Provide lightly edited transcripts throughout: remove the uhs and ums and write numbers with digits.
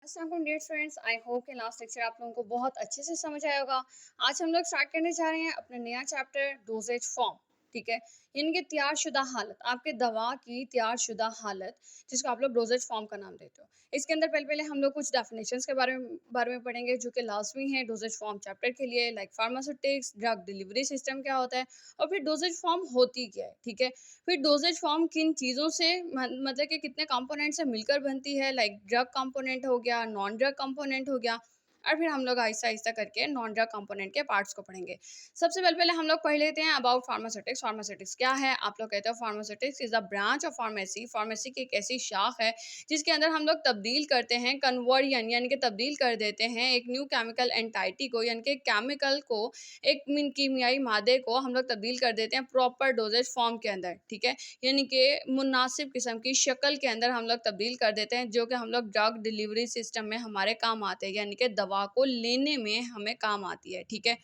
अस्सलाम dear friends, I hope कि last lecture आप लोगों को बहुत अच्छे से समझ आया होगा। आज हम लोग स्टार्ट करने जा रहे हैं अपना नया चैप्टर डोजेज फॉर्म। ठीक है, यानी कि तैयारशुदा हालत, आपके दवा की तैयारशुदा हालत, जिसको आप लोग डोजेज फॉर्म का नाम देते हो। इसके अंदर पहले पहले हम लोग कुछ डेफिनेशंस के बारे में पढ़ेंगे जो कि लाजमी है डोजेज फॉर्म चैप्टर के लिए, like pharmaceutics, drug delivery system क्या होता है और फिर डोजेज फॉर्म होती क्या है। ठीक है, फिर डोजेज फॉर्म किन चीज़ों से मतलब कि कितने कंपोनेंट से मिलकर बनती है, लाइक ड्रग कंपोनेंट हो गया, नॉन ड्रग कंपोनेंट हो गया, और फिर हम लोग आहिस्ता आहिस्ता करके नॉन ड्रग कंपोनेंट के पार्ट्स को पढ़ेंगे। सबसे पहले पहले हम लोग पढ़ लेते हैं अबाउट फार्मास्यूटिक्स। फार्मास्यूटिक्स क्या है? आप लोग कहते हो pharmaceutics is a branch of pharmacy. Pharmacy की एक ऐसी शाख है जिसके अंदर हम लोग तब्दील करते हैं, कन्वर्जन यानी कि तब्दील कर देते हैं एक न्यू केमिकल एंटाइटी को, यानी कि केमिकल को, एक कीमियाई मादे को हम लोग तब्दील कर देते हैं प्रॉपर डोजेज फॉर्म के अंदर। ठीक है, यानी कि मुनासिब किस्म की शक्ल के अंदर हम लोग तब्दील कर देते हैं, जो कि हम लोग ड्रग डिलीवरी सिस्टम में हमारे काम आते हैं, यानी कि दवा को लेने में हमें काम आती है। ठीक है,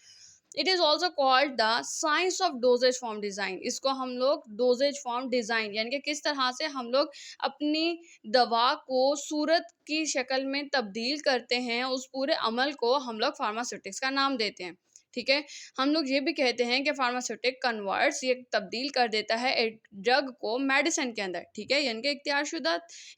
it is also called the science of doses form design. इसको हम लोग डोजेज फॉर्म डिज़ाइन यानी कि किस तरह से हम लोग अपनी दवा को सूरत की शक्ल में तब्दील करते हैं, उस पूरे अमल को हम लोग फार्मास्यूटिक्स का नाम देते हैं। ठीक है, हम लोग ये भी कहते हैं कि फार्मास्यूटिक कन्वर्ट्स, ये तब्दील कर देता है एक ड्रग को मेडिसिन के अंदर। ठीक है, यानी कि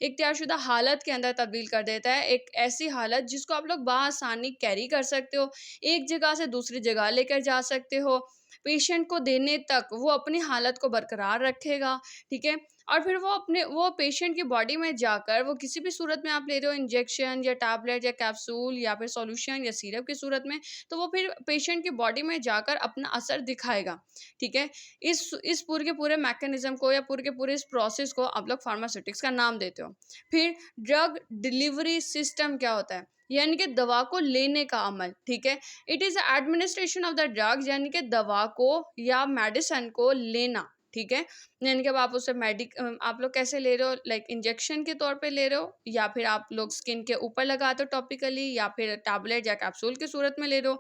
इख्तियारशुदा हालत के अंदर तब्दील कर देता है, एक ऐसी हालत जिसको आप लोग बआसानी कैरी कर सकते हो, एक जगह से दूसरी जगह लेकर जा सकते हो, पेशेंट को देने तक वो अपनी हालत को बरकरार रखेगा। ठीक है, और फिर वो पेशेंट की बॉडी में जाकर, वो किसी भी सूरत में आप ले रहे हो, इंजेक्शन या टैबलेट या कैप्सूल या फिर सॉल्यूशन या सिरप की सूरत में, तो वो फिर पेशेंट की बॉडी में जाकर अपना असर दिखाएगा। ठीक है, इस पूरे के पूरे मैकेनिज्म को या पूरे के पूरे इस प्रोसेस को आप लोग फार्मास्यूटिक्स का नाम देते हो। फिर ड्रग डिलीवरी सिस्टम क्या होता है? यानी कि दवा को लेने का अमल। ठीक है, it is administration of the drugs, यानी कि दवा को या मेडिसिन को लेना। ठीक है, यानी कि अब आप उसे आप लोग कैसे ले रहे हो, लाइक इंजेक्शन के तौर पे ले रहे हो, या फिर आप लोग स्किन के ऊपर लगाते हो टॉपिकली, या फिर टैबलेट या कैप्सूल की सूरत में ले रहे हो।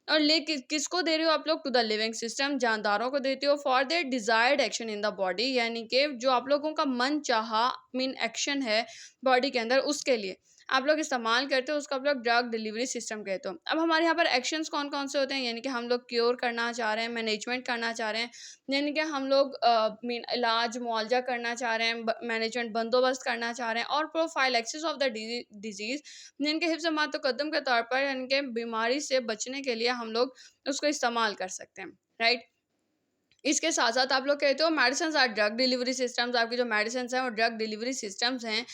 और किसको दे रहे हो आप लोग? टू द लिविंग सिस्टम, जानदारों को देते हो for their desired action in the body, यानी कि जो आप लोगों का मन चाहा मीन एक्शन है बॉडी के अंदर, उसके लिए आप लोग इस्तेमाल करते हो, उसको आप लोग ड्रग डिलीवरी सिस्टम कहते हो। अब हमारे यहाँ पर एक्शंस कौन कौन से होते हैं? यानी कि हम लोग क्योर करना चाह रहे हैं, मैनेजमेंट करना चाह रहे हैं, यानी कि हम लोग मीन इलाज मुआवजा करना चाह रहे हैं, मैनेजमेंट बंदोबस्त करना चाह रहे हैं, और प्रोफाइलैक्सिस ऑफ द डिजीज़, यानी कि हिफ्ज़ मातक़द्दुम के तौर पर, यानी कि बीमारी से बचने के लिए हम लोग उसको इस्तेमाल कर सकते हैं। राइट, इसके साथ साथ आप लोग कहते हो medicine or drug delivery systems. आपकी जो मेडिसिन हैं वो ड्रग डिलीवरी सिस्टम्स हैं,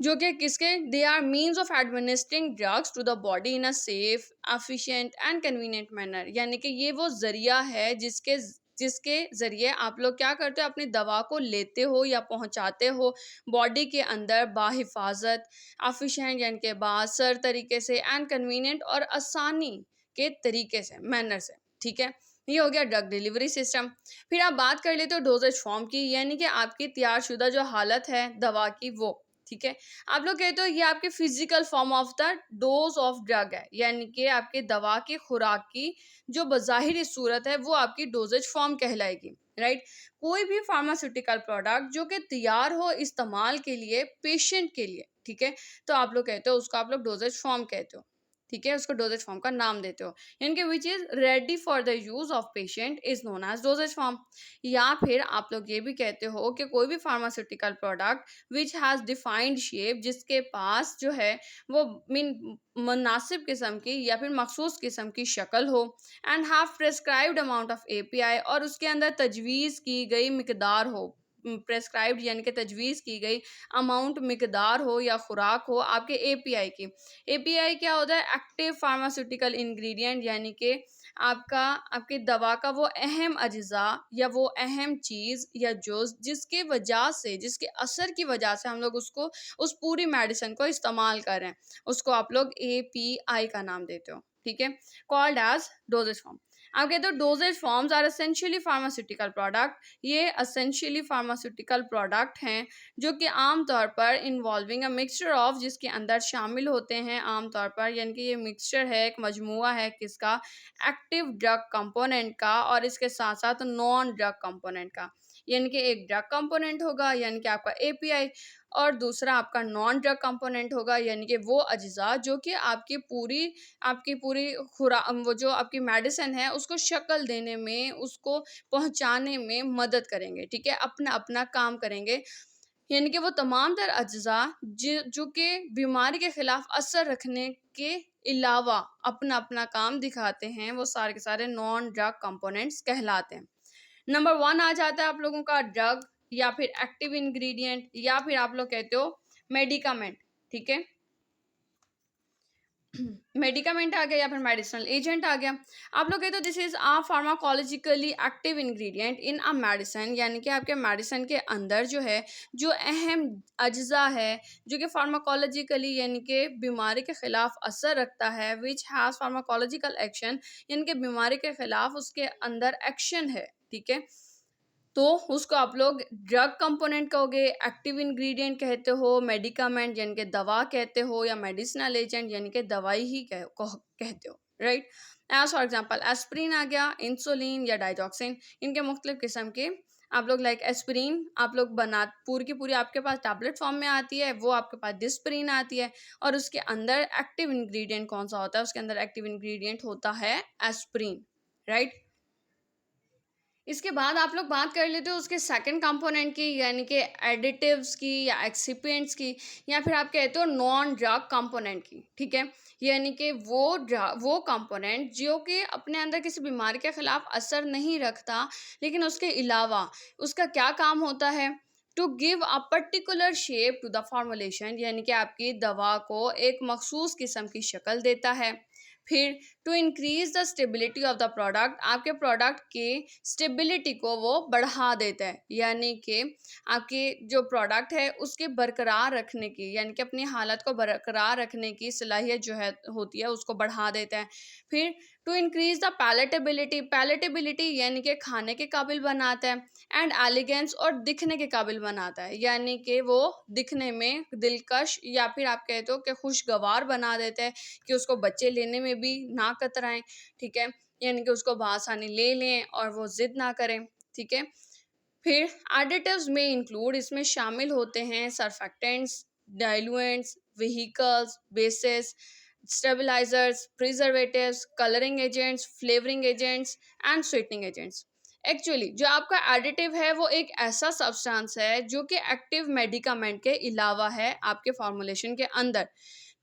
जो कि किसके? They are means of administering drugs to the body in a safe, efficient and convenient manner. यानी कि ये वो जरिया है जिसके जिसके ज़रिए आप लोग क्या करते हो? अपनी दवा को लेते हो या पहुंचाते हो बॉडी के अंदर बाहिफाजत, एफिशिएंट यानी कि बाअसर तरीके से, एंड कन्वीनियंट और आसानी के तरीके से, मैनर से। ठीक है, ये हो गया ड्रग डिलीवरी सिस्टम। फिर आप बात कर लेते हो डोजेज फॉर्म की, यानी कि आपकी तैयारशुदा जो हालत है दवा की, वो। ठीक है, आप लोग कहते हो ये आपके physical form of the dose of drug है, यानी कि आपके दवा की खुराक की जो बज़ाहिरी सूरत है वो आपकी डोजेज फॉर्म कहलाएगी। राइट, कोई भी फार्मास्यूटिकल प्रोडक्ट जो कि तैयार हो इस्तेमाल के लिए पेशेंट के लिए, ठीक है, तो आप लोग कहते हो उसको आप लोग डोजेज फॉर्म कहते हो। ठीक है, उसको डोजेज फॉर्म का नाम देते हो, यानी कि which is ready for the use of patient is known as dosage form. या फिर आप लोग ये भी कहते हो कि कोई भी pharmaceutical product which has defined shape, जिसके पास जो है वो मीन मुनासिब किस्म की या फिर मखसूस किस्म की शक्ल हो, and have prescribed amount of API, और उसके अंदर तजवीज़ की गई मिकदार हो। प्रेस्क्राइब्ड यानी कि तजवीज़ की गई अमाउंट, मिकदार हो या खुराक हो आपके एपीआई की। एपीआई क्या होता है? एक्टिव फार्मास्यूटिकल इंग्रेडिएंट, यानी कि आपकी दवा का वो अहम अज्जा या वो अहम चीज़ या जुज़ जिसके वजह से, जिसके असर की वजह से हम लोग उसको, उस पूरी मेडिसिन को इस्तेमाल कर रहे हैं, उसको आप लोग एपीआई का नाम देते हो। ठीक है, कॉल्ड एज डोजेज फॉर्म। आप कहते हो dosage forms are essentially pharmaceutical product. ये एसेंशियली फार्मास्यूटिकल प्रोडक्ट हैं जो कि आम तौर पर इन्वॉल्विंग अ मिक्सचर ऑफ, जिसके अंदर शामिल होते हैं आम तौर पर, यानी कि ये मिक्सचर है, एक मजमुआ है किसका? एक्टिव ड्रग कंपोनेंट का, और इसके साथ साथ नॉन ड्रग कंपोनेंट का। यानी कि एक ड्रग कंपोनेंट होगा, यानी कि आपका एपीआई, और दूसरा आपका नॉन ड्रग कंपोनेंट होगा, यानी कि वो अज्जा जो कि आपकी पूरी वो जो आपकी मेडिसिन है उसको शक्ल देने में, उसको पहुंचाने में मदद करेंगे, ठीक है, अपना अपना काम करेंगे। यानी कि वो तमाम तर अज्जा जो कि बीमारी के खिलाफ असर रखने के अलावा अपना अपना काम दिखाते हैं, वो सारे के सारे नॉन ड्रग कंपोनेंट्स कहलाते हैं। नंबर 1 आ जाता है आप लोगों का ड्रग या फिर एक्टिव इंग्रेडिएंट या फिर आप लोग कहते हो मेडिकामेंट, ठीक है। मेडिकामेंट आ गया या फिर मेडिसिनल एजेंट आ गया। आप लोग कहते हो this is a pharmacologically active ingredient in a medicine, यानी कि आपके मेडिसिन के अंदर जो है जो अहम अज्जा है जो कि फार्माकोलॉजिकली यानी कि बीमारी के खिलाफ असर रखता है, विच हैज़ फार्माकोलॉजिकल एक्शन, यानी कि बीमारी के खिलाफ उसके अंदर एक्शन है, ठीक है। तो उसको आप लोग ड्रग कंपोनेंट कहोगे, एक्टिव इंग्रेडिएंट कहते हो, मेडिकामेंट यानी कि दवा कहते हो, या मेडिसिनल एजेंट यानी कि दवाई ही कहते हो, right. As for example aspirin आ गया, इंसुलिन या डाइजॉक्सिन, इनके मुख्तलिफ किस्म के आप लोग लाइक एस्पिरिन आप लोग बना पूरी की पूरी आपके पास टैबलेट फॉर्म में आती है, वो आपके पास डिस्प्रिन आती है, और उसके अंदर एक्टिव इंग्रेडिएंट कौन सा होता है, उसके अंदर एक्टिव इंग्रेडिएंट होता है एस्पिरिन, राइट। इसके बाद आप लोग बात कर लेते हो उसके सेकंड कंपोनेंट की, यानी कि एडिटिव्स की या एक्सिपिएंट्स की, या फिर आप कहते हो नॉन ड्रग कंपोनेंट की, ठीक है। यानी कि वो कंपोनेंट जो कि अपने अंदर किसी बीमारी के खिलाफ असर नहीं रखता, लेकिन उसके अलावा उसका क्या काम होता है, to give a particular shape to the formulation, यानी कि आपकी दवा को एक मखसूस किस्म की शक्ल देता है। फिर to increase the stability of the product, आपके प्रोडक्ट के स्टेबिलिटी को वो बढ़ा देता है, यानी कि आपके जो प्रोडक्ट है उसके बरकरार रखने की, यानी कि अपनी हालत को बरकरार रखने की सलाहियत जो है होती है उसको बढ़ा देता है। फिर टू इंक्रीज द पैलेटेबिलिटी यानी कि खाने के काबिल बनाता है, एंड एलिगेंस और दिखने के काबिल बनाता है, यानी कि वो दिखने में दिलकश या फिर आप कहते हो कि खुशगवार बना देता है कि उसको बच्चे लेने में भी ना कतराएं, ठीक है, यानी कि उसको बआसानी ले लें और वो जिद ना करें, ठीक है। फिर एडिटिव्स में इंक्लूड इसमें शामिल होते हैं surfactants, diluents, vehicles, bases, stabilisers, preservatives, colouring agents, flavouring agents and sweetening agents. Actually जो आपका एडिटिव है वो एक ऐसा सब्सटेंस है जो कि एक्टिव मेडिकामेंट के अलावा है आपके फॉर्मुलेशन के अंदर,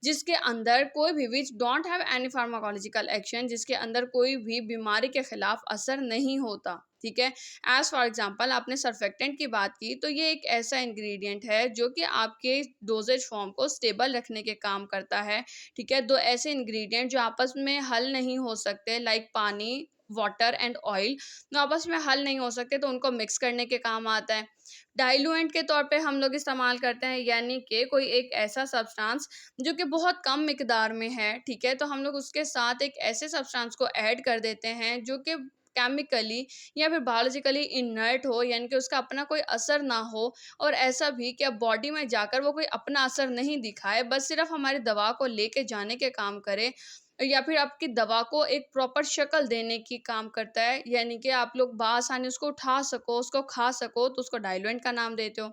जिसके अंदर कोई भी which don't have any pharmacological action, जिसके अंदर कोई भी बीमारी के खिलाफ असर नहीं होता, ठीक है। एज फॉर एग्जांपल आपने सर्फेक्टेंट की बात की, तो ये एक ऐसा इंग्रेडिएंट है जो कि आपके डोजेज फॉर्म को स्टेबल रखने के काम करता है, ठीक है। दो ऐसे इंग्रेडिएंट जो आपस में हल नहीं हो सकते, लाइक पानी, वाटर एंड ऑयल, जो आपस में हल नहीं हो सकते तो उनको मिक्स करने के काम आता है। डाइलुएंट के तौर पे हम लोग इस्तेमाल करते हैं, यानी कि कोई एक ऐसा सब्सटेंस जो कि बहुत कम मिकदार में है, ठीक है, तो हम लोग उसके साथ एक ऐसे सब्सटेंस को ऐड कर देते हैं जो कि केमिकली या फिर बायोलॉजिकली इनर्ट हो, यानी कि उसका अपना कोई असर ना हो, और ऐसा भी कि अब बॉडी में जाकर वो कोई अपना असर नहीं दिखाए, बस सिर्फ हमारी दवा को लेके जाने के काम करे, या फिर आपकी दवा को एक प्रॉपर शक्ल देने की काम करता है, यानी कि आप लोग बआसानी उसको उठा सको, उसको खा सको, तो उसको डाइलुएंट का नाम देते हो।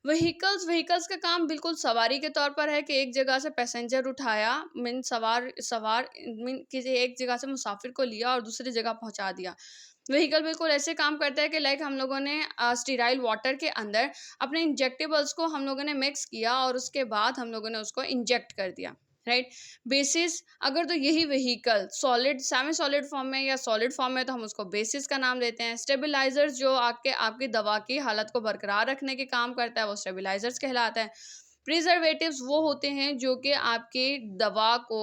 व्हीकल्स का काम बिल्कुल सवारी के तौर पर है कि एक जगह से पैसेंजर उठाया, मीन सवार सवार मीन किसी एक जगह से मुसाफिर को लिया और दूसरी जगह पहुंचा दिया। व्हीकल बिल्कुल ऐसे काम करता है कि लाइक हम लोगों ने स्टीराइल वाटर के अंदर अपने इंजेक्टेबल्स को हम लोगों ने मिक्स किया और उसके बाद हम लोगों ने उसको इंजेक्ट कर दिया, राइट। बेसिस अगर तो यही vehicle solid semi solid form में या सॉलिड फॉर्म में, तो हम उसको बेसिस का नाम देते हैं। स्टेबलाइजर्स जो आपकी दवा की हालत को बरकरार रखने के काम करता है, वो स्टेबलाइजर्स कहलाता है। प्रिजर्वेटिव्स वो होते हैं जो कि आपकी दवा को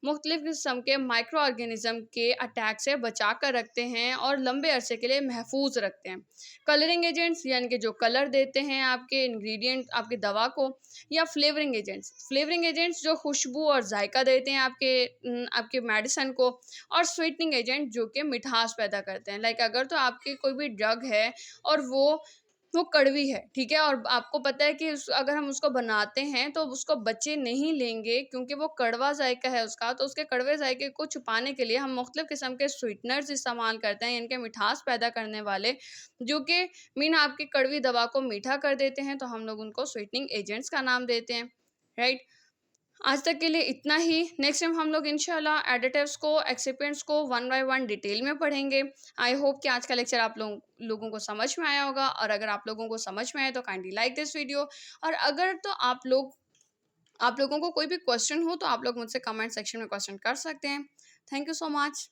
मुख्तलिफ किस्म के माइक्रो ऑर्गेनिज्म के अटैक से बचा कर रखते हैं और लंबे अरसे के लिए महफूज रखते हैं। कलरिंग एजेंट्स यानी कि जो कलर देते हैं आपके इंग्रेडिएंट आपकी दवा को, या फ्लेवरिंग एजेंट्स जो खुशबू और जायका देते हैं आपके मेडिसिन को, और स्वीटनिंग एजेंट जो कि मिठास पैदा करते हैं। लाइक अगर तो आपकी कोई भी ड्रग है और वो वो कड़वी है, ठीक है? और आपको पता है कि अगर हम उसको बनाते हैं तो उसको बच्चे नहीं लेंगे क्योंकि वो कड़वा जायका है उसका, तो उसके कड़वे जायके को छुपाने के लिए हम मुख्तलिफ किस्म के स्वीटनर्स इस्तेमाल करते हैं, इनके मिठास पैदा करने वाले, जो कि मीन आपकी कड़वी दवा को मीठा कर देते हैं, तो हम लोग उनको स्वीटनिंग एजेंट्स का नाम देते हैं, राइट? आज तक के लिए इतना ही। नेक्स्ट टाइम हम लोग इंशाल्लाह एडिटिव्स को, एक्सिपेंट्स को वन बाय वन डिटेल में पढ़ेंगे। आई होप कि आज का लेक्चर आप लोगों को समझ में आया होगा, और अगर आप लोगों को समझ में आया तो काइंडली लाइक दिस वीडियो। और अगर तो आप लोगों को कोई भी क्वेश्चन हो तो आप लोग मुझसे कमेंट सेक्शन में क्वेश्चन कर सकते हैं। Thank you so much.